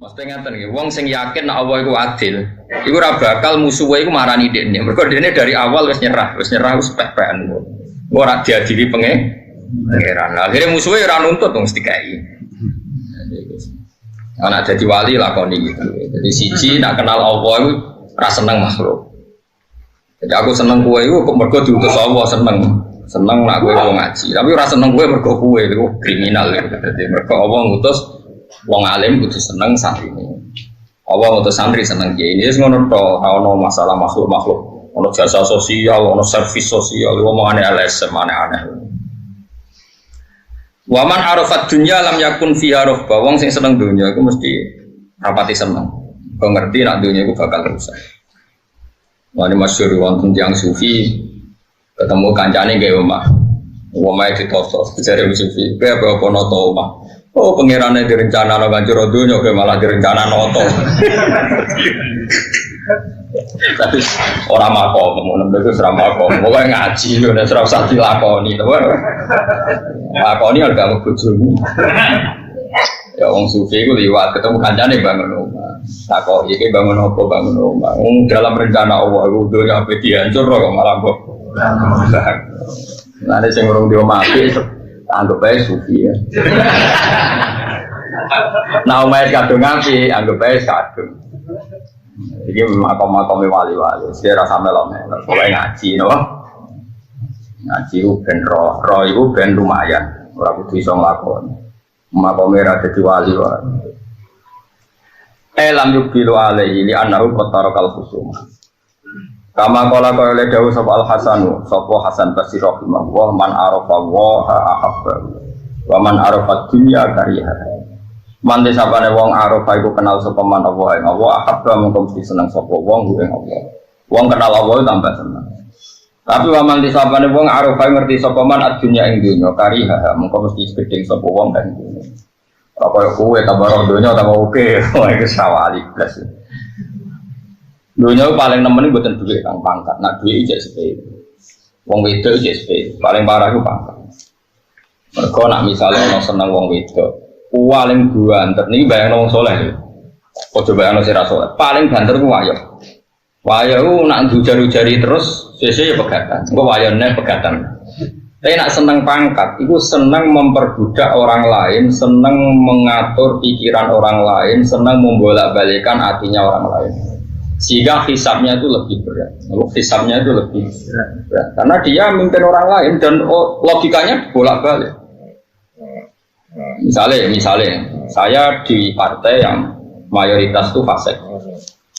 Mesti ngaten nggih, wong sing yakin nek Allah iku adil, iku ora bakal musuhe iku marani dekne. Mergo dekne dari awal wis nyerah wis pek-pekan. Ora diadili pangeran. Akhire musuhe ora nuntut wong mesti kae. Ana dadi wali lakoni gitu. Jadi siji nak kenal Allah iku ora seneng makhluk. Jadi aku seneng kowe iku mergo diutus Allah seneng. Seneng nak kowe wong ngaji, tapi ora seneng kowe mergo kowe iku kriminal. Jadi mergo Allah ngutus wong alim kudu seneng santrine. Allah ngutus santri seneng kiai. Ini wis ngono to, ora ono masalah makhluk-makhluk. Ono jasa sosial, ono servis sosial, omongane LSM aneh-aneh. Waman arafat dunya lam yakun fiha rohba. Wong sing seneng dunya iku mesti rapati seneng. Kok ngerti nak dunya iku bakal rusak. Wani masyhur wonten tiyang sufi ketemu kancane gawe omah. Omahe ditotos, jare sufi, "Kowe apa noto omah?" Oh, pengirannya direncana no ganjur dunya, kowe malah direncana noto. Tapi orang makom, kemudian itu serang makom. Pokoknya ngaji, udah serang sakti lakoni, lakoni harga ngebujumu. Ya, orang sufi itu liwat ketemu kancane bangun rumah. Takut, ini bangun rumah. Dalam rencana Allah, dunya apa dihancur kok malah kok. Nanti sing urung diomati. Anggap aja sufi ya. Nah, umat kadung ngapi, anggap aja kadung. Jadi makom-makom wali-wali, saya rasa melok-melok. Pokoknya ngaji, no. Ngaji itu ben roh itu ben lumayan. Orang kudu iso nglakoni. Makomnya rada di wali-wali. Lam yubilu alaihi li annahu qataraqal khusumah. Kama qala qala dawu sapa Al Hasanu sapa Hasan Basri rahimahullah man arafa wa ahabba wa man arafa dunya kariha. Man desapane wong arafa iku kenal sapa man Allah ing Allah ahabba mung mesti seneng sapa wong ing Allah. Wong kenal Allah tambah seneng. Tapi wa man desapane wong arafa ngerti sapa man dunya ing dunya kariha mung mesti gedeng sapa wong ing dunya. Apa kowe tambah dunya tambah oke, wah iku sawali blas. Dunia paling nemen itu bukan duit kang pangkat, nak duit ijek sepeda, wong wedok ijek sepeda, paling parah itu pangkat. Mereka nak misalnya orang seneng wong wedok, paling banter, ini bayang wong soleh, kau coba bayang si rasoleh, paling banter itu wayo itu nak jari terus, sesuai pegatan, kau wayonnya pegatan. Tapi nak seneng pangkat, itu seneng memperbudak orang lain, seneng mengatur pikiran orang lain, seneng membolak-balikan hatinya orang lain. Sehingga hisabnya itu lebih berat. Hisabnya itu lebih berat. Karena dia memimpin orang lain dan logikanya bolak-balik. Misalnya, saya di partai yang mayoritas itu fasik.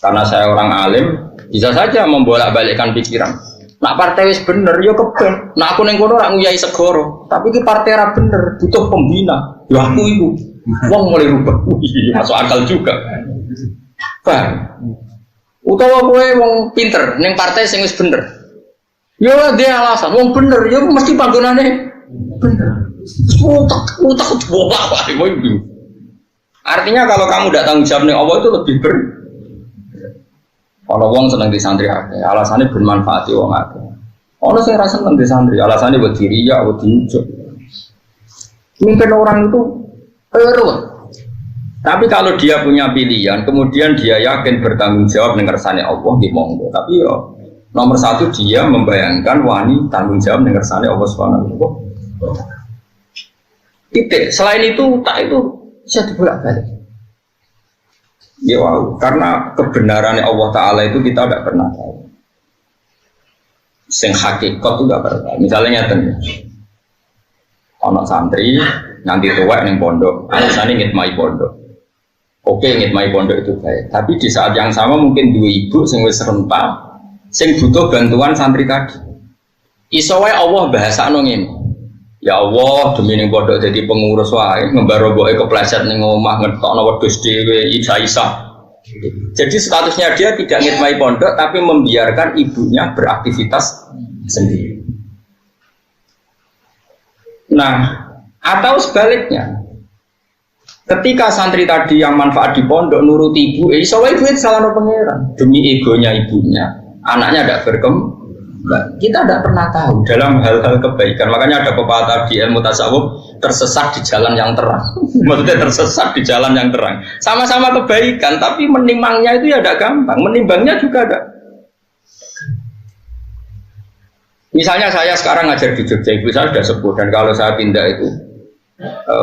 Karena saya orang alim, bisa saja membolak-balikkan pikiran. Nak partai wis bener, ya keben. Nak aku ning kono ora nguyai segoro. Tapi ki partai ra bener, butuh pembina. Ya aku iku. Wong mulai rubah. Masuk akal juga. Paham? Utawa kowe wong pinter ning partai sing wis bener. Ya dia alasan wong bener ya mesti panggonane bener. Utak bapak wae iki. Artinya kalau kamu tidak tanggung jawab ning Allah itu lebih Kalau wong seneng di santri akeh, alasane ben manfaati wong akeh. Ono sing ra seneng di santri, alasane wedi riya, wedi ujug. Mimpin orang itu ruwet. Tapi kalau dia punya pilihan, kemudian dia yakin bertanggung jawab dengan kersane Allah di monggo. Tapi yo nomor satu dia membayangkan wani tanggung jawab dengan kersane Allah Subhanahu wa taala. Titik. Selain itu tak itu bisa dibolak-balik. Ya wow, karena kebenaran Allah Taala itu kita tidak pernah tahu. Sing hakikat itu tidak pernah. Misalnya nyata, anak santri nanti tua ning pondok, alasane ngitmai pondok. Oke, ngitmai pondok itu baik. Tapi di saat yang sama mungkin dua ibu sing wis rentan, sing butuh bantuan santri tadi. Iso wae Allah bahasakno ngene. Ya Allah, demi ning pondok jadi pengurus wae, ngembaroboke kepleset ning omah ngetokno wedhus dhewe ijazah. Jadi statusnya dia tidak ngitmai pondok tapi membiarkan ibunya beraktivitas sendiri. Nah, atau sebaliknya. Ketika santri tadi yang manfaat di pondok nuruti ibu, iso wae ibu salahno pangeran demi egonya ibunya, anaknya tidak berkembang. Kita tidak pernah tahu dalam hal-hal kebaikan. Makanya ada pepatah di ilmu tasawuf, tersesat di jalan yang terang. Maksudnya tersesat di jalan yang terang. Sama-sama kebaikan, tapi menimangnya itu ya tidak gampang. Menimbangnya juga ada. Misalnya saya sekarang ngajar di Jogja, ibu saya sudah sepuh, dan kalau saya pindah itu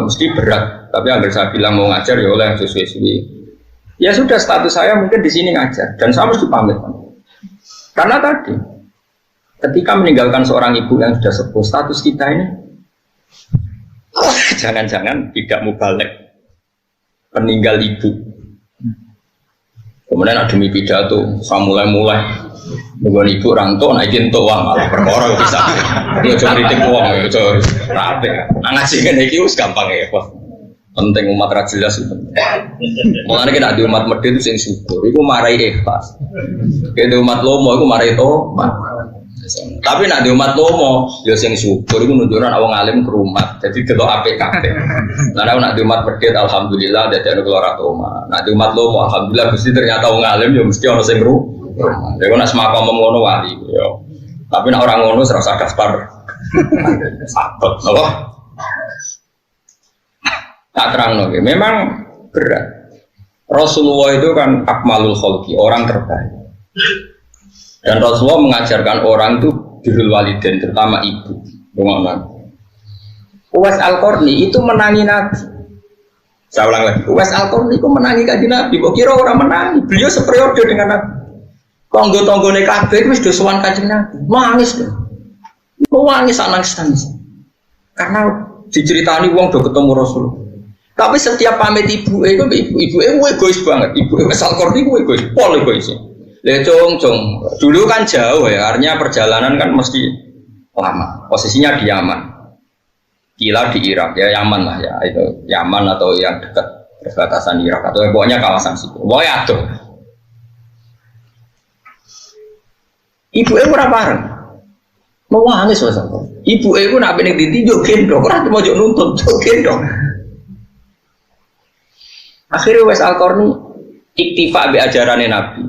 mesti berat. Tapi agar saya bilang mau ngajar ya oleh sesuai. Ya sudah, status saya mungkin di sini ngajar, dan saya mesti pamit. Karena tadi, ketika meninggalkan seorang ibu yang sudah sepuh, status kita ini jangan-jangan tidak mubalik, peninggal ibu. Kemudian ada demi pidato, saya mulai nunggu ibu rantau, naikin tuh uang malah perkara bisa. Dia cuma kritik uang, cuma rapi. Ngaji kan iki us gampang ya, Pak. Penting umat ra jelas itu. Mulane kita di umat medhit itu sing syukur, iku marai ikhlas. Kene umat lomo iku marai tobat. Tapi nak di umat lomo, ya sing syukur iku nunjukkan wong alim kerumat. Jadi delok apik kabeh. Lah nak di umat medhit alhamdulillah dadi ana keluar oma. Nak di umat lomo alhamdulillah mesti ternyata wong alim ya mesti ana sing ya kok nak semakam ngono wali ya. Tapi nak orang ngono serasa daftar. Sabot apa? Tak terang lagi. Memang berat. Rasulullah itu kan akmalul khalqi, orang terbaik. Dan Rasulullah mengajarkan orang itu birrul walidain, terutama ibu. Uwais Al-Qarni itu menangi Nabi. Saya ulang lagi. Uwais Al-Qarni itu menangi kanjeng Nabi. Kok kira orang menangi? Beliau seperiode dengan Nabi. Tonggo-tonggone kabeh wis do sowan kanjeng Nabi. Nangis deh. Nangis nangis. Karena diceritani wong do ketemu Rasul. Tapi setiap pamit ibu egois banget. Ibu Uwais Al-Qarni ku egois, pol egois. Lha cong. Dulu kan jauh ya, artinya perjalanan kan mesti lama. Posisinya di Yaman. Kila di Irak ya, Yaman lah ya, itu Yaman atau yang dekat perbatasan Irak atau pokoknya kawasan situ. Pokoknya aduh. Ibu ora bareng. Mau nangis wae. Ibu nak ning ndi yo gendong, ora mau yo nuntut yo gendong. Akhirnya Uwais Al-Qarni iktifa be ajarane Nabi.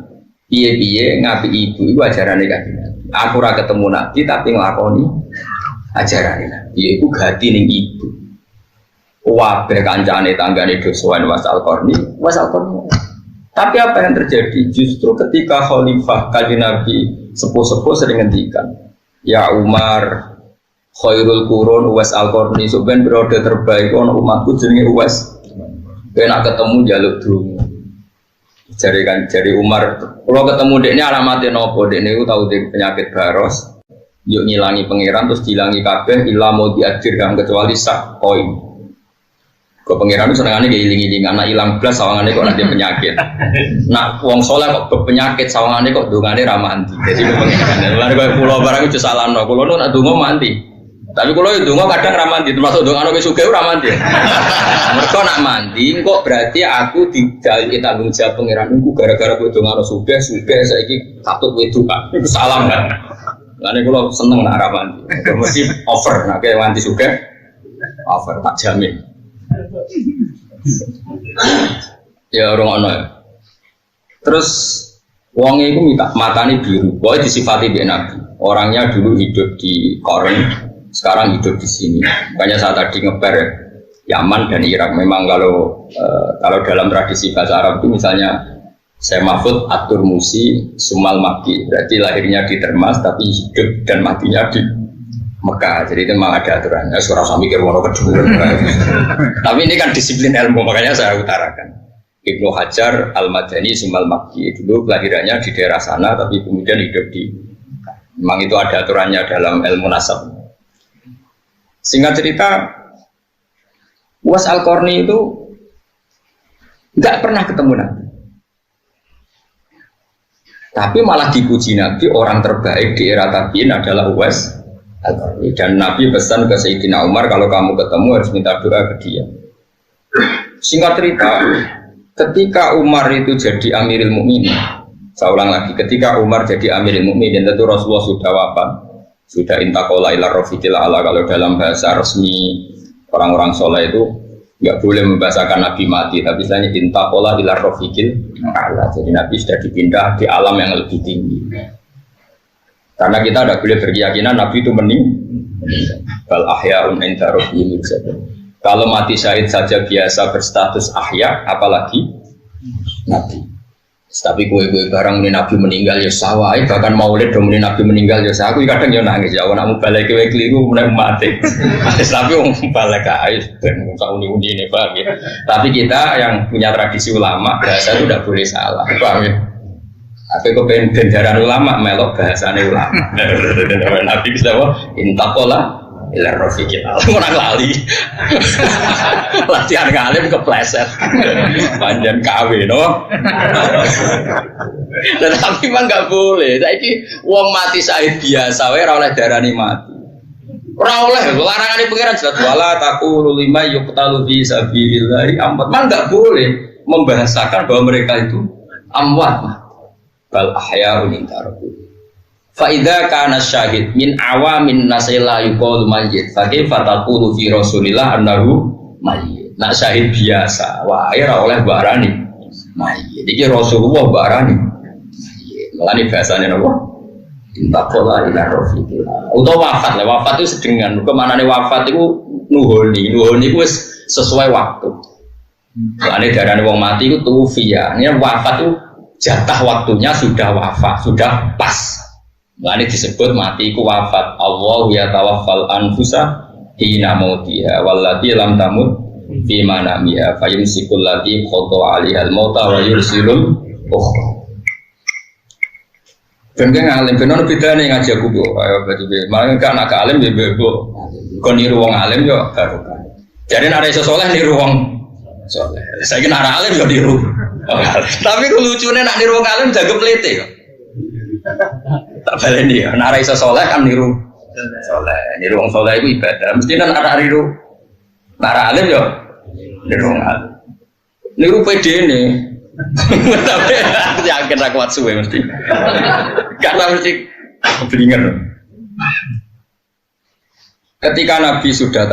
Piye-piye ngapi ibu iku ajarane kanjeng Nabi. Aku ora ketemu Nabi tapi nglakoni ajarane Nabi. Iku gati ning ibu. Wabe kancane tanggane dosoan Uwais Al-Qarni. Tapi apa yang terjadi? Justru ketika khalifah kanjeng Nabi sepuh-sepuh sering ngendikan, ya Umar khairul qurun Uwais Al-Qarni, sampeyan periode terbaik ono umatku jenenge Uwais. Kena ketemu jaluk dulu. Jari Umar, kalau ketemu dekne alamatnya nopo, dekne itu tahu dek penyakit baros, yuk ngilangi pangeran terus dilangi kabeh, ilah mau diajarkan kecuali sak koin. Kau pangeran itu senengannya kayak iling-iling, anak hilang belas sawangannya kok nanti penyakit. Nak wong soleh kok penyakit sawangannya kok dongane ramanti. Jadi kau pangeran, lalu kau pulau barang itu salah no, pulau nu nak dungo manti. Tapi kalau itu dungo kadang ramanti, termasuk dungo anu suge ramanti. Mereka nak mandi, kok berarti aku tidak tanggung jawab pangeran itu gara-gara kau dungo anu suge saya ini takut itu kan, itu salam kan. Lalu kalau seneng nak ramanti, mesti over, nak kayak mandi suge, over tak jamin. Ya orang ono. Terus wong itu minta matani biru, boleh disifati bi Nabi. Orangnya dulu hidup di Korea. Sekarang hidup di sini. Makanya saat tadi ngeper Yaman dan Irak. Memang kalau dalam tradisi bahasa Arab itu misalnya saya Mahfud Atur Musi Sumal Maki. Berarti lahirnya di Termas tapi hidup dan matinya di Mekah. Jadi itu memang ada aturannya. Surah Sami Kirwono kedua. Tapi ini kan disiplin ilmu. Makanya saya utarakan. Ibnu Hajar Al-Madani Sumal Maki. Dulu kelahirannya di daerah sana tapi kemudian hidup di memang itu ada aturannya dalam ilmu nasab. Singkat cerita, Uwais Al-Qarni itu nggak pernah ketemu Nabi, tapi malah dipuji Nabi orang terbaik di era tabiin adalah Uwais Al-Qarni. Dan Nabi pesan ke Sayyidina Umar kalau kamu ketemu harus minta doa ke dia. Singkat cerita, ketika Umar itu jadi Amirul Mukminin, saya ulang lagi, ketika Umar jadi Amirul Mukminin tentu Rasulullah sudah wafat. Sudah intakola ila rofiqil ala, kalau dalam bahasa resmi orang-orang soleh itu nggak boleh membahasakan Nabi mati, tapi istilahnya intakola ila rofiqil ala. Jadi Nabi sudah dipindah di alam yang lebih tinggi. Karena kita tidak boleh berkeyakinan Nabi itu meninggal. Bal ahya'un inda rabbihim yurzaqun. Kalau mati syahid saja biasa berstatus ahya, apalagi nabi. Tapi gue barang ini nabi meninggal ya sawah, bahkan maulid dong ini nabi meninggal ya sawah. Aku kadang ya nangis ya, nak balik gue keliru mulai mati. Tapi orang balik ais dan uni ini paham ya. Tapi kita yang punya tradisi ulama bahasa itu tidak boleh salah, paham ya. Tapi kau pengen bendaran ulama melok bahasanya ulama. Nabi kita apa? Intakola. Ilar rofiqil orang lali latihan ngalim kepleset panjang KW no. Tapi memang nggak boleh. Saiki wong mati syahid biasa wae ora oleh darani mati. Ora oleh larangane pengiran jelas wala taqulu lima yuqtalu fi sabilillah amwat. Man nggak boleh membahasakan bahwa mereka itu amwat. Bal ahya'un intaroku. Fa'idha kana syahid min awamin nasila yuqalu mayyit fakaifa taqulu fi rasulillah annahu mayyit. Nak syahid biasa wae ora oleh barani mayyit. Iki Rasulullah barani mayyit. Mulane bahasane napa? Intaqala ila rafiqil. Utawa wafat itu sedengan. Kemanane wafat itu nuhoni itu sesuai waktu. Mulane darane wong mati itu tufiya. Ini wafat itu jatah waktunya sudah wafat, sudah pas. Ini disebut mati ku wafat. Allah ya tawaffal anfusa hina mautiha wallati lam tamut fi manamiha fayumsikul lati qada 'alaiha al-mauta wa yursilul ukhra. Ben ngalim ben ono bedane ngaji aku kok ayo berarti malah kan anak alim ya bebo. Kon niru wong alim yo barokah. Jadi nek iso saleh niru wong saleh. Saiki nek alim yo niru. Tapi lucunya nak niru wong alim jaga plete kok. Tak baleni ya, nara iso soleh kan niru soleh, niru wong soleh itu ibadah. Mesti kan nara niru, nara alim yo, niru alim, niru PD ini. Tapi aku yakin aku kuat suwe mesti, karena mesti keblinger. Ketika Nabi sudah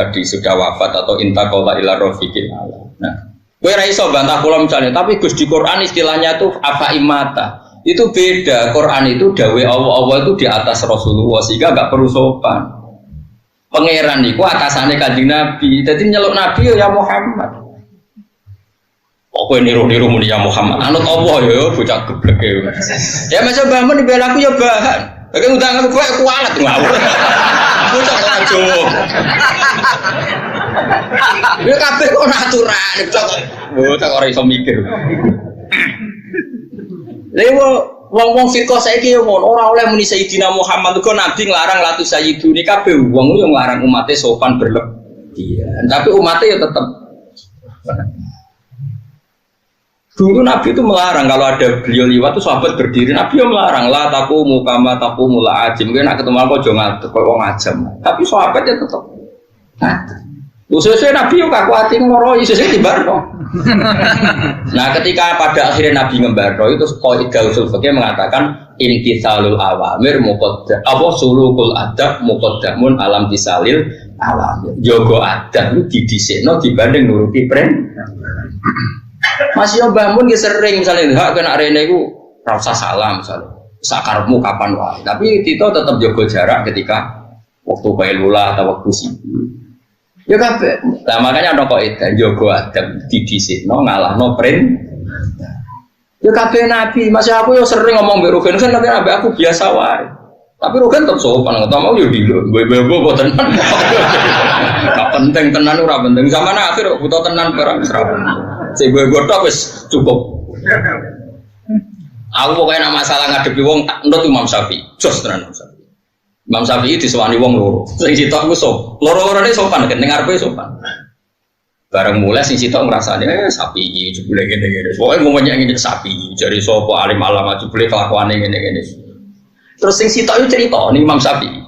wafat atau intaqala ila rafiqil a'la. Nah, kowe ra iso bantah kula misalnya, tapi Gus di Quran istilahnya tuh apa imata. Itu beda, Quran itu dawe Allah itu di atas Rasulullah sehingga gak perlu sopan. Pangeran itu atasannya Kanjeng Nabi, jadi nyeluk Nabi ya Muhammad. Pokoknya niru-niru muni ya Muhammad. Anut Allah ya bocah geblek ya. Ya masa bangun dibela aku ya bahan. Bagi utang aku kualat ngawur. Bocah kacau. Ya kabeh kok natural, bocah ora iso mikir. Wong firqah saiki yo ngono ora oleh muni Sayyidina Muhammad kok Nabi nglarang latu sayyidune kabeh wong yo nglarang umate sopan berlebihan. Tapi umate yo tetep. Dulu Nabi itu melarang kalau ada beliau liwat itu sahabat berdiri Nabi yo melarang la taqumu kama taqumul ajim. Kowe nek ketemu aku aja ngadeg koyo wong ajam. Tapi sahabatnya tetep. Sesuai Nabi yo kaku ati ngoroi sesuai dibarno. Nah ketika pada akhirnya Nabi ngembarno itu qaidah usul fikih mengatakan imtitsalul awamir muqaddam apa sulukul adab muqaddamun alam tisalil awamir. Jogo adab itu didhisikno dibanding nuruti perintah. Mas yo bangun sering misalnya hak kena rene iku ora usah salam misalnya. Sakarepmu kapan wae. Tapi kita tetap jaga jarak ketika waktu bailula atau waktu sibuk. Ya kabeh. Lah makanya ana kok edan jaga adab didhisikno ngalahno perintah. Ya kabeh nabi, masih aku yo sering ngomong mbek Rugen kan tapi ambek aku biasa wae. Tapi Rugen tetep sopan ngono mau yo dilo. Bebo tenan. Gak penting tenan ora penting. Zaman akhir butuh tenan barang ora penting. Sing bebo tok wis cukup. Aku pokoknya masalah ngadepi wong tak nurut Imam Syafi'i. Jos tenan Imam Syafi'i. Imam Syafi'i disewani wong loro. Sing sitok ku sop. Loro-lorone sopan nek ning ngarepe sopan. Bareng mulai sing sitok ngrasane sapi jebule ngene-ngene. Pokoke ngomongnya ngene sapi, jare sapa alim alama jebule kelakuane ngene-ngene. Terus sing sitok itu cerita ning Imam Syafi'i.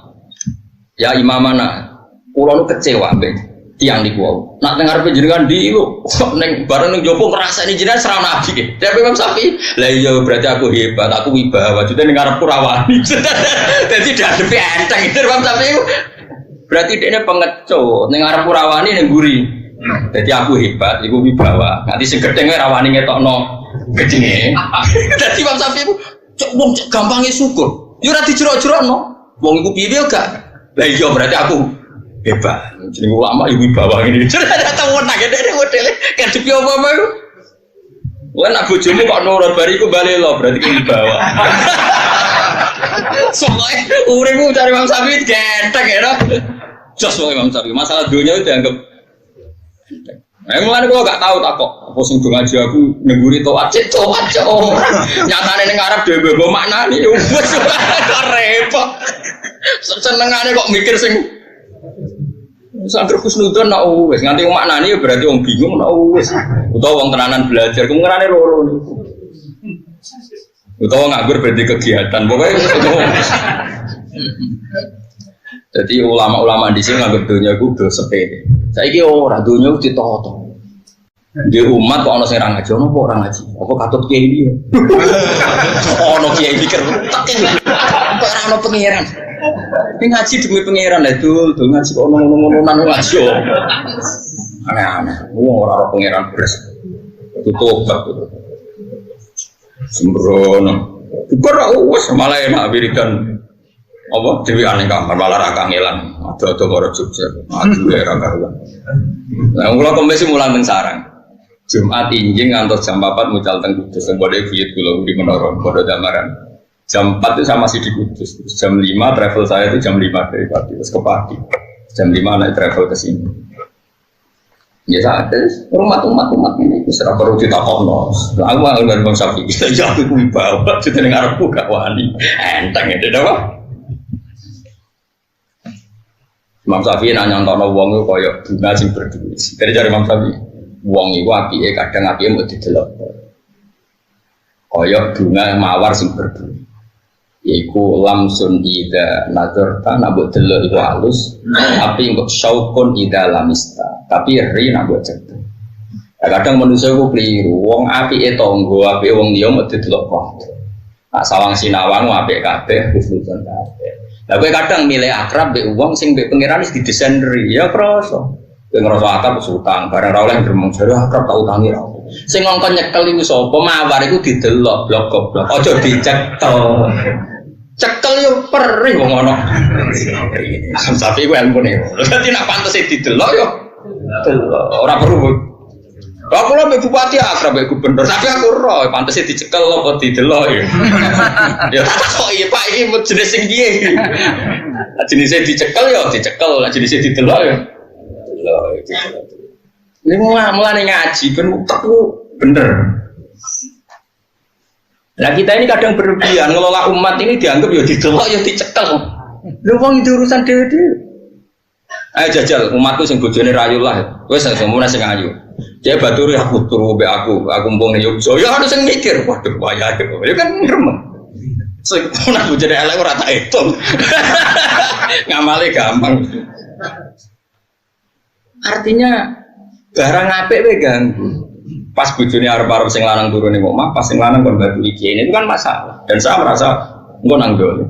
Ya Imam mana? Kula nu kecewa mbek tiyang niku. Nak ning ngarepe jenengan ndi lho. Ning bareng ning jopo ngrasani jenengan serah nabi. Tapi Imam Syafi'i, lah iya berarti aku hebat, aku wibawa. Jadi ning ngarepku rawani. Dadi dadepe enteng itu Imam Syafi'i. Berarti dekne pengecut, ning ngarepku rawani ning mburi. Jadi aku hebat, iku wibawa. Nanti sing gedenge rawani ngetokno gedenge. Dadi Imam Syafi'i ku wong gampange syukur. Yo ora dijero-jerokno. Wong iku piye gak? Lah iya berarti aku hebat. Jadi ulama ibu bawa ini. Ada tahu nak ada modelnya kan cepi apa itu? Wah nak bojomu kok nurut bariku balik lo berarti ibu bawa. Soalnya uripmu cari Imam Syafi'i gentek ya. Jos wong Imam Syafi'i masalah dunia itu dianggap. Mulane kok gak tahu tak kok apa sing do ngaji aku nengguri toat cok. Nyatane ning Arab dhewe mbok maknani wis kok repot. Senengane kok mikir sing sangger husnudzon nak wis nganti maknani berarti wong bingung nak wis. Utawa wong tenanan belajar kemungkinane loro niku. Utawa nganggur berarti kegiatan pokoknya. Jadi ulama-ulama di sini nganggur dunia gue udah sepede. Saya kira orang dunia itu ditoto. Di umat kok orang sing ra ngaji, ono ora ngaji. Apa katut kiai iki? Ono kiai iki kertek. Kok ora ono pangeran. Ini ngaji demi pangeran lha dul ngaji kok ono-ononan ngaji. Aneh-aneh. Wong ora ora pangeran beres. Tutup. Sembrono. Kok wis malah enak wiridan. Apa dewi aneh kamar malah ra kangelan. Ada-ada karo Jogja. Aduh era karuan. Lah kula komisi mulang teng sarang. Jumat injing ngantos jam 4 mucal teng Kudus teng bodhe buyut kula di Menara padha damaran. Jam 4 itu saya masih di Kudus. Jam 5 travel saya itu jam 5 dari pagi terus ke pagi. Jam 5 naik travel ke sini. Ya saat umat ini serah perlu ditakokno. Aku malah dari Bang Sapi. Ya aku kuwi bawa jeneng arepku gak wani. Enteng itu apa? Imam Syafi'i nyantono wong iku kaya bunga sing berduit. Dari jare Imam Syafi'i, wong iku apike kadang apike mbok didelok. Kaya bunga mawar sing berduit. Yaiku lamsun ida nazarta nak mbok delok iku halus, tapi engko syaukun ida lamista. Tapi ri nak mbok cek. Kadang manusia iku kliru, wong apike tangga, apike wong liya mbok didelok kok. Nak sawang sinawang apike kabeh wis nuntun kabeh. Lah kowe kadang milih akrab mbek wong sing mbek pangeran wis didesain ri ya krasa. Kowe ngrasa akrab utang, bareng ra oleh gremeng jare akrab tak utangi ra. Sing ngongkon nyekel iku sapa? Mawar iku didelok blok goblok. Aja dicekel. Cekel yo perih wong ana. Sampai iku ilmune. Dadi nek pantes didelok yo delok. Ora perlu. Aku lho mbek bupati akrab mbek gubernur, tapi aku ora pantes dicekel apa didelok ya. Ya kok iya Pak iki jenis sing piye? Jenisnya dicekel ya dicekel, jenisnya didelok ya. Delok iki. Ini mulane ngaji ben utekku bener. Nah kita ini kadang berlebihan ngelola umat ini dianggap ya didelok ya dicekel. Lha wong itu urusan dhewe-dhewe. Ayo jajal umatku sing bojone rayu lah. Wis semono sing ayu. Dia baturi aku turu be aku mbong ning Yogya. Ya harus sing mikir, waduh bahaya itu. Ya kan gremeng. Sing ana bojone elek ora tak hitung. Ngamale gampang. Artinya barang apik wae ganggu. Pas bojone arep-arep sing lanang turune kok omah, pas sing lanang kon batu iki. Ini itu kan masalah. Dan saya merasa engko nang dole.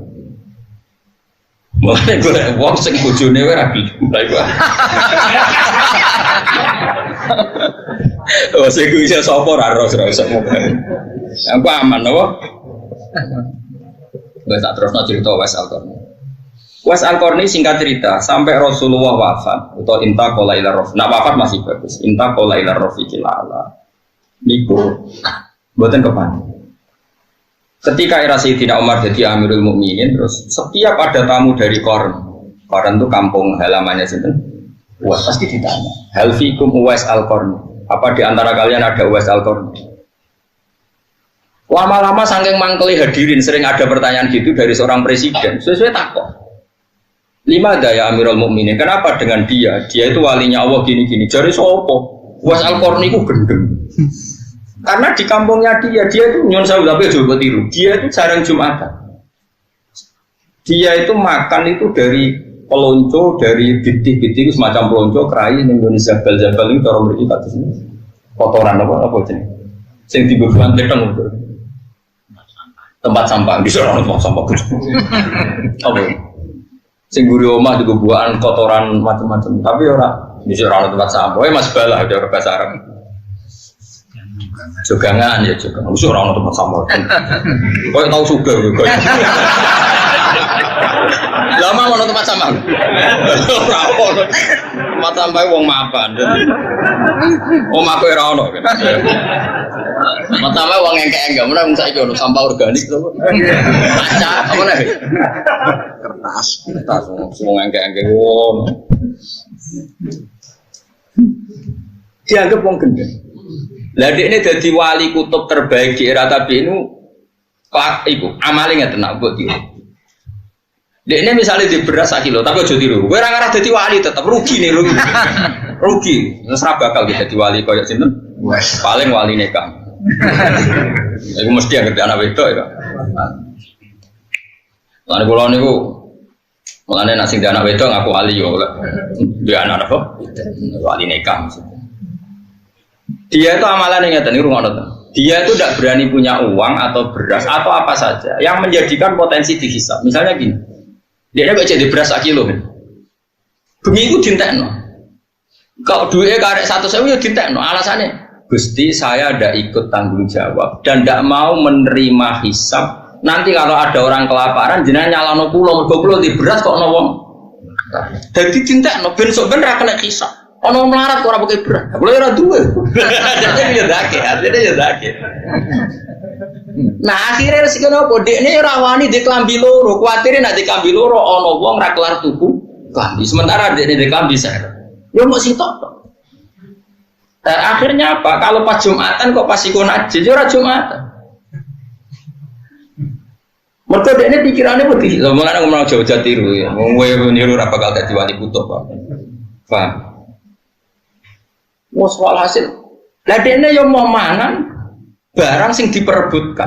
Mulane golek wong sing bojone wae ra gelem lha iku. Oh sing iso sapa ra ros ra iso. Aku aman apa? Wes tak terusno cerita Wes Al-Qarni. Wes Al-Qarni singkat cerita sampai Rasulullah wafat atau intaqala ila rafiq. Nah wafat masih bagus. Intaqala ila rafiqil a'la. Niku mboten kepan. Ketika era Sayyidina Umar jadi Amirul Mukminin, terus setiap ada tamu dari Qarn itu kampung halamannya situ, Uwais pasti ditanya, hal fikum Uwais Al-Qarni, apa di antara kalian ada Uwais Al-Qarni? Lama-lama saking mangkeli hadirin sering ada pertanyaan gitu dari seorang presiden, sesuai takut. 5 daya Amirul Mukminin, kenapa dengan dia? Dia itu walinya Allah gini-gini, jari sopo, Uwais Al-Qarni itu gendeng. Karena di kampungnya dia itu nyon sewu tapi juga tiru. Dia itu jarang Jumatan. Dia itu makan itu dari pelonco, dari biti-biti semacam pelonco, kerai Indonesia Jabal ini cara beri kita sini. Kotoran apa jenis? Sing dibubuhan teteng itu. Tempat sampah di sana tempat sampah. Apa? Sing guri omah dibubuhan kotoran macam-macam. Tapi ora di sana tempat sampah. Mas balah ada bahasa Arab. Jogangan ya juga, usah orang tempat sama. Kau tahu sugar juga. Lama ono tempat sampah. Ora ono. Tempat sampah wong mapan. Omahku ora ono. Tempat sampah wong engke-engke, mun saiki ono sampah organik to. Kaca apa nek? Kertas wong engke-engke ngono. Dianggap wong gendeng. Lah dekne dadi wali kutub terbaik di era tabi'in iku amale ngeten nak mbok tiru. Dekne misale di beras 1 kilo tapi aja tiru. Kowe ora ngarah dadi wali tetep rugi nih rugi. Rugi. Wis ora bakal dadi wali koyo sinten? Paling wali nekam. Iku mesti anggere anak wedok ya. Lan kula niku mulane nek sing anak wedok ngaku wali yo. Dia anak apa? Wali nekam. Dia itu amalan yang ngeten niku ngono to. Dia itu tidak berani punya uang atau beras atau apa saja yang menjadikan potensi dihisab. Misalnya gini, dia kok jadi beras 1 kilo kan? Bengi itu dintekno. Kalau duitnya karek 100.000 ya dintekno. Alasannya, Gusti saya ada ikut tanggung jawab dan tidak mau menerima hisab. Nanti kalau ada orang kelaparan, jenengan nyalano pulau, mergo pulau di beras kok ono wong. Dadi dintekno ben sok ben ra kena hisab. Ono melarat kok ora pakai beras. Kulo ora duwe. Jadi ya dake. Nah, akhirnya resiko nopo? Dekne ora wani di klambi loro. Kuwatire nek di klambi loro ana wong ra kelar tuku klambi. Sementara dekne di klambi saya. Ya mok sitok. Dan akhirnya apa? Kalau pas Jumatan kok pas iku najis ora Jumatan. Mergo dekne pikirane putih. Lha mulane ngomong jauh-jauh tiru ya. Wong kowe niru ora bakal dadi wali kutub, Pak. Paham? Soal hasil, lah dene yo mau mangan barang sing diperebutkan.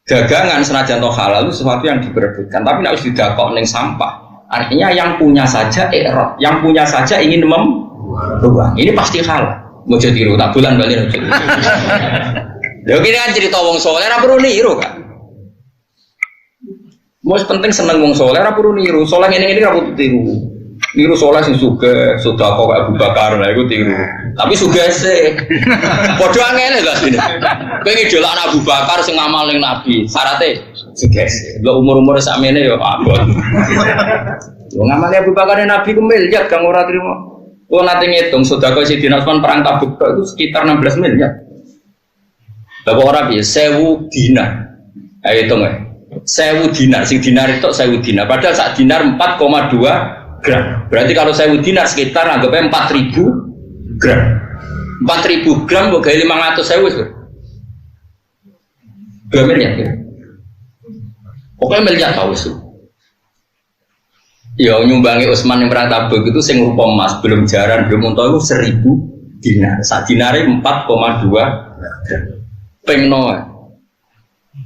Dagangan senajan to halal itu sesuatu yang diperebutkan, tapi nek wis didakok ning sampah. Artinya yang punya saja i'rad, yang punya saja ingin membuang. Ini pasti halal. Mau jadi tiru tak bulan bali ojo. Lho kene kan cerita wong saleh ora perlu niru kan. Mau penting seneng wong saleh ora perlu niru. Saleh ngene-ngene ora perlu tiru. Niru soleh sing sugih, sedekah kok Abu Bakar lha iku tiru. Tapi sugih sik. Padha angel lho sini. Kowe ngidolak Abu Bakar sing ngamal ning Nabi, syaraté sugih sik. Lho umur-umur sakmene ya abot. Wong ngamal Abu Bakar ning Nabi ku miliar kang ora trimo. Kuwi nate ngitung sedekah Sidina Utsman perang Tabuk itu sekitar 16 miliar. Lah kok ora piye 1000 dinar. Ayo hitung ya. 1000 dinar, sing dinar itu 1000 dinar. Padahal sak dinar 4,2 gram. Berarti kalau 1000 dinar sekitar anggapnya 4.000 gram. 4.000 gram kok gawe 500.000 wis. Berapa miliar ya? Pokoknya miliar tau wis. Ya nyumbangi Utsman yang perang Tabuk itu sing rupa emas, belum jaran, belum unta itu 1000 dinar. Sak dinare 4,2 gram. Pengno.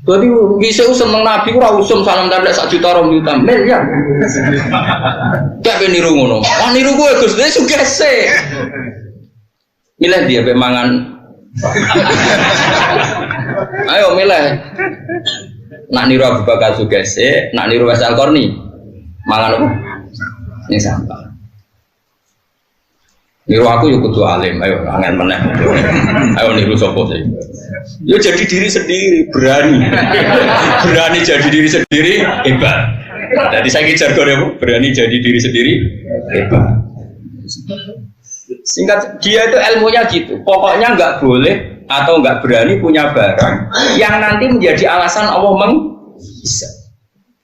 Jadi bisa seneng Nabi ora usum salam tablet 1 juta 2 juta miliar. Gak niru ngono. Wah niru kowe Gus, dia sugih sik. Milih dia pe mangan. Ayo milih. Nak niru Abu Bakar sugih sik, nak niru Wes Al-Qarni. Mangan apa? Ini sampah. Niru aku yuk kudu alim, ayo angin meneh. Ayo niru sapa sih? Yo jadi diri sendiri, berani. Berani jadi diri sendiri, hebat. Jadi saya jargon ya Bu, berani jadi diri sendiri, hebat. Singkat dia itu ilmunya gitu. Pokoknya nggak boleh atau nggak berani punya barang yang nanti menjadi alasan Allah bisa.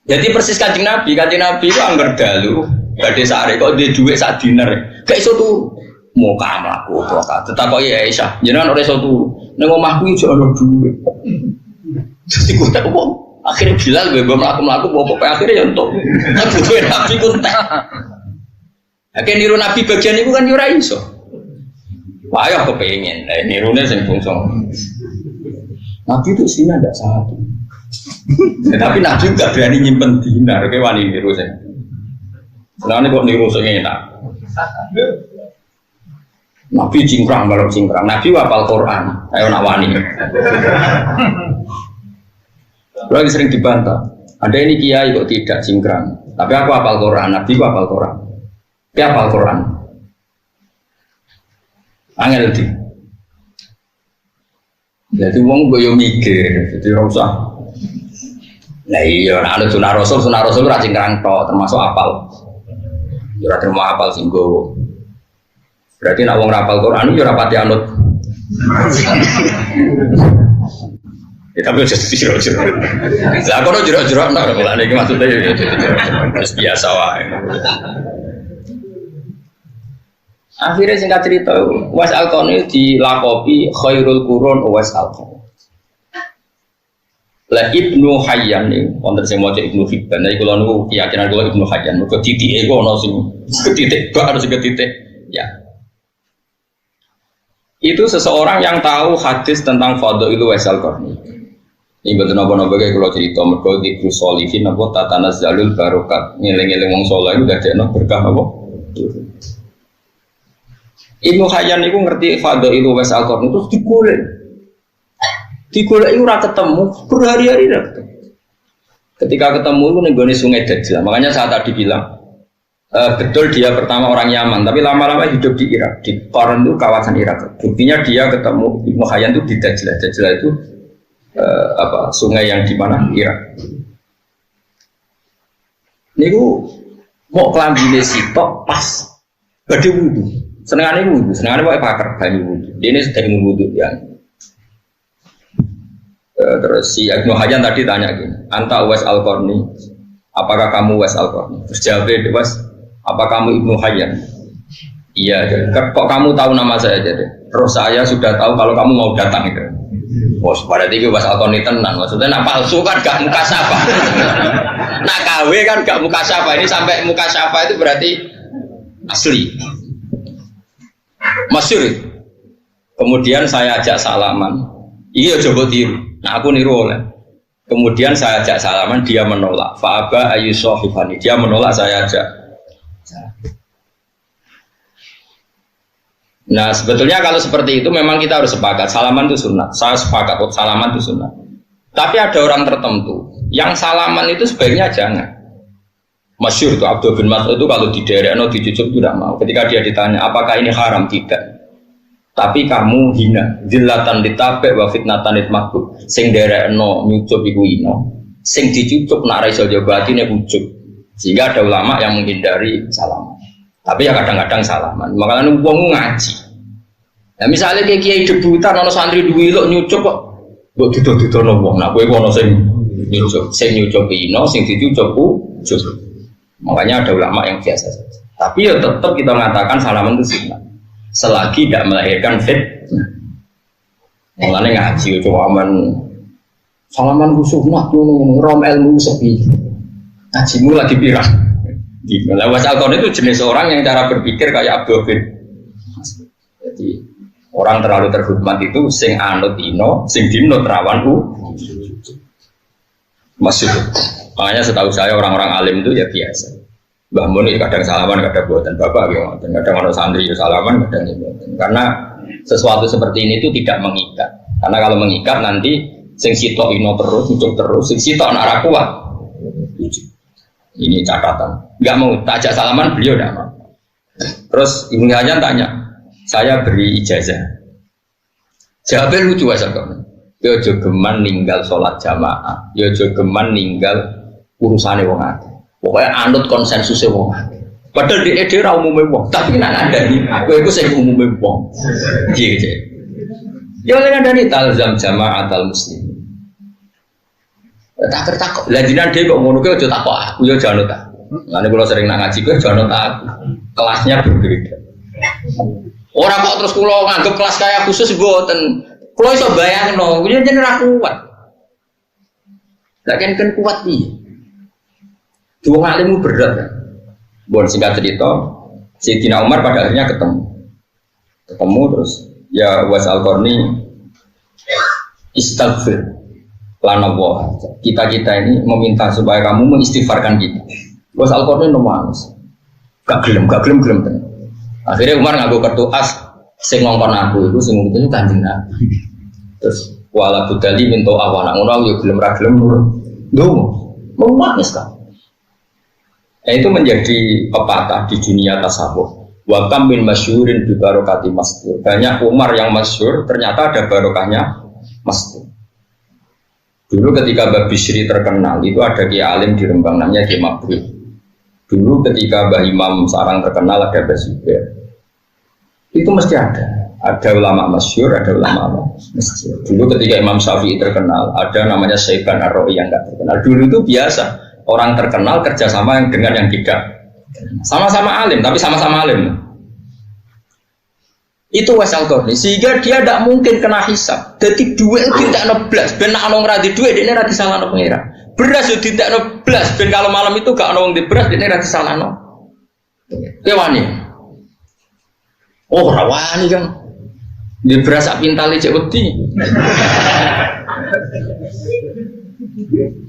Jadi persis Kanjeng Nabi itu angger dalu, badhe sare kok duwe dhuwit sak dinar. Gak iso tuh. Mau kamlaku apa tetap kok ya Aisyah jenengan ora iso turu ning omahku iki ono dhuwit dadi kok tak opo akhire Bilal mbok mlaku-mlaku opo akhire ya entuk butuhe Nabi ku entek akeh niru Nabi bagian iku kan yo ora iso wah ya kepengin nirune sing bangsa Nabi itu isinya ada satu tapi Nabi enggak berani nyimpen dinar kowe wani niru sing senane kok niru sing enak Nabi cingkrang balap cingkrang, Nabi hafal Quran, ayo nak wani. Lagi sering dibantah, ada ini kiai kok tidak cingkrang, tapi aku hafal Quran, Nabi hafal Quran, dia hafal Quran. Angel di. Jadi wong boyo mikir, jadi rasa. Nah iya, ada sunah rasul rajin kerang tok, termasuk apal. Ora terima apal sing gowo. Berarti nak wong rapal Quran yo ora pati anut. Ya tapi aja jero-jero. Lah kono jero-jero nak ora iki maksudnya ya biasa wae. Akhirnya singkat cerita, Uwais Al-Qarni dilakopi khairul qurun Uwais Al-Qarni. Lah Ibnu Hayyan nih, wonten sing maca Ibnu Hibban, nek kula niku keyakinan kula Ibnu Hayyan, mergo titike kok ana sing ketitik bak ada sing ketitik. Ya. Itu seseorang yang tahu hadis tentang Fadhail Uwais Al-Qarni. Ini betul napa-napa kayak kula cerita mergo dikru sholihin napa tatanazzalul barokat, ngeling-eling wong saleh iku dadekno berkah apa? Ibnu Hayyan itu ngerti Fadhail Uwais Al-Qarni itu digolek itu ora ketemu berhari-hari dah. Ketika ketemu itu nenggone Sungai Dajjal. Makanya saya tadi bilang betul dia pertama orang Yaman, tapi lama-lama hidup di Irak, di Qaran itu kawasan Irak. Buktinya dia ketemu Ibnu Hayyan itu di Dajjal. Dajjal itu sungai yang di mana? Irak. Niku mau klambine sitok pas badhe wudu. Senengane pakai pakar banyu wudu. Ini sedang wudu ya. Terus si Ibnu Hayyan tadi tanya gini, anta Uwais Al-Qarni, apakah kamu Uwais Al-Qarni? Terus jawab dia, apa kamu Ibnu Hayyan? Iya, kok kamu tahu nama saya jadi? Terus saya sudah tahu kalau kamu mau datang itu. Bos, pada tiga Uwais Al-Qarni tenang, maksudnya nak palsu kan gak muka sapa, nak KW kan gak muka sapa. Ini sampai muka sapa itu berarti asli. Masyhur. Kemudian saya ajak salaman. Iya coba tiru. Nah aku niru oleh. Kemudian saya ajak salaman, dia menolak. Fa'aba ayyusohifani. Dia menolak, saya ajak. Nah sebetulnya kalau seperti itu memang kita harus sepakat. Salaman itu sunnah. Saya sepakat, salaman itu sunnah. Tapi ada orang tertentu yang salaman itu sebaiknya jangan. Masyhur itu Abdul bin Mas'ud itu kalau di daerah no dicucuk tidak mau. Ketika dia ditanya apakah ini haram, tidak. Tapi kamu hina, zillatan ditabek wa fitnatan ditmakbul. Sing daerah no nyucup iku ino, sing dicucuk nak ra iso jabatine ujuk. Sehingga ada ulama yang menghindari salaman. Tapi ya kadang-kadang salaman. Makanya wong ngaji. Nah misalnya kayak kiai debutan ana santri duwi lho nyucup kok mbok didol-didolno wong. Nah kowe ono sing nyucup ino, sing dicucuk ujuk. Makanya ada ulama yang biasa saja. Tapi ya tetap kita mengatakan salaman itu sunnah. Selagi tidak melahirkan fitnah. Mulane ngaji coba aman. Salaman ku sunnah rom ilmu sepi. Ngajimu lagi pirang. Lah Uwais Al-Qarni itu jenis orang yang cara berpikir kayak Abdul bin. Jadi orang terlalu terhormat itu sing anut ino, sing dinut rawan masuk. Makanya setahu saya orang-orang alim itu ya biasa. Mbah Mun kadang salaman, kadang buatan bapak, kadang orang santri salaman, kadang buatan. Karena sesuatu seperti ini itu tidak mengikat. Karena kalau mengikat nanti sing sitok ino terus, ujuk terus, sing sitok anak kuat. Ini catatan. Enggak mau tajak salaman, beliau tidak mau. Terus Ibnu Hayyan tanya, saya beri ijazah. Jawabnya lucu asalkan. Yo jogeman ninggal sholat jamaah, yo jogeman ninggal urusane wong akeh. Pokoknya anut konsensusnya wong akeh. Padahal di era umumnya wong, tapi nak ngandani, kowe iku sing umumnya wong. Gitu. Yo lek ngandani talzam jama'atul muslim. Tak tertakok. Lah jinan dhewe kok ngono ki aja takok aku yo jangan tak. Lane kula sering nak ngaji kowe jangan tak aku. Kelasnya berbeda. Ora kok terus kula nganggep kelas kaya khusus mboten. Kula iso bayangno, kuwi jenenge ra kuat. Lah kan kuat iki. Dua alimmu berat kan? Bon singkat cerita, Sayyidina Umar pada akhirnya ketemu terus ya Uwais Al-Qarni istighfar lana Allah. Kita ini meminta supaya kamu mengistighfarkan kita. Uwais Al-Qarni nomanis gak gelem tenan. Akhirnya Umar nganggo kartu as sing ngongkon aku itu sing itu Kanjeng Nabi. Terus wala budali minta awana ngono yo gelem ra gelem nurut. Lho, manis kan. Itu menjadi pepatah di dunia tasawuf. Wa kam min masyhurin bi barokati mastur. Banyak Umar yang masyhur ternyata ada barokahnya mastur. Dulu ketika Mbah Bisri terkenal, itu ada Kiai Alim di Rembang namanya Kiai Mabrur. Dulu ketika Mbah Imam Sarang terkenal ada Mbah Zubair. Itu mesti ada. Ada ulama masyhur, ada ulama masyhur. Dulu ketika Imam Syafi'i terkenal, ada namanya Syaiban Ar-Ra'i yang enggak terkenal. Dulu itu biasa, orang terkenal kerjasama dengan yang tidak. Sama-sama alim, tapi sama-sama alim. Itu wasal korni, sehingga dia tidak mungkin kena hisab. Jadi duit itu tidak neblas, ben nak nong radi duit, dia radi salah nong pengira. Beras itu tidak neblas, ben kalau malam itu gak nong di beras, dia radi salah nong. Kewani, oh rawani kan, di beras apintali cek wedi.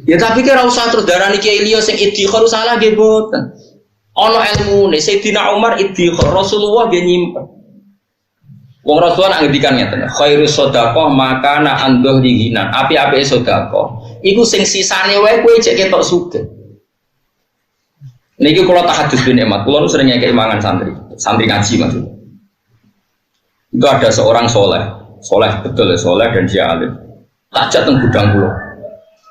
Ya tapi kira usah terus darah niki Ilio sing idhikar salah nggih boten. Ono ilmu nih, Sayyidina Umar idhikar, Rasulullah dia nyimpen. Wong Rasulullah ngendikan ngeten, khairus sedekah makana anduh dihinan. Api-api sedekah iku sing sisane wae kowe cek ketok sugih. Niki kula tahadus bin nikmat, kula sering ngekeki mangan santri ngaji maksudnya. Itu ada seorang soleh betul ya, soleh dan dia alim. Tajak teng gudang kula.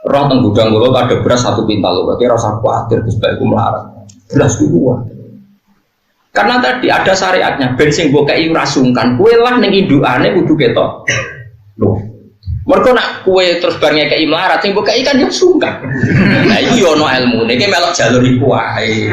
Roh teng gudang kula ada beras 1 pintal lho, kira rasa kuwatir Gus Bae ku melarat. Beras ku kuat. Karena tadi ada syariatnya, bensin bokai rasungkan, kue lah neng indukane kudu ketok. Loh, mereka nak kue terus barengnya kayak melarat, sing bokai kan yang sungkan. Nah itu yono ilmu, neng melok jalur iku wae.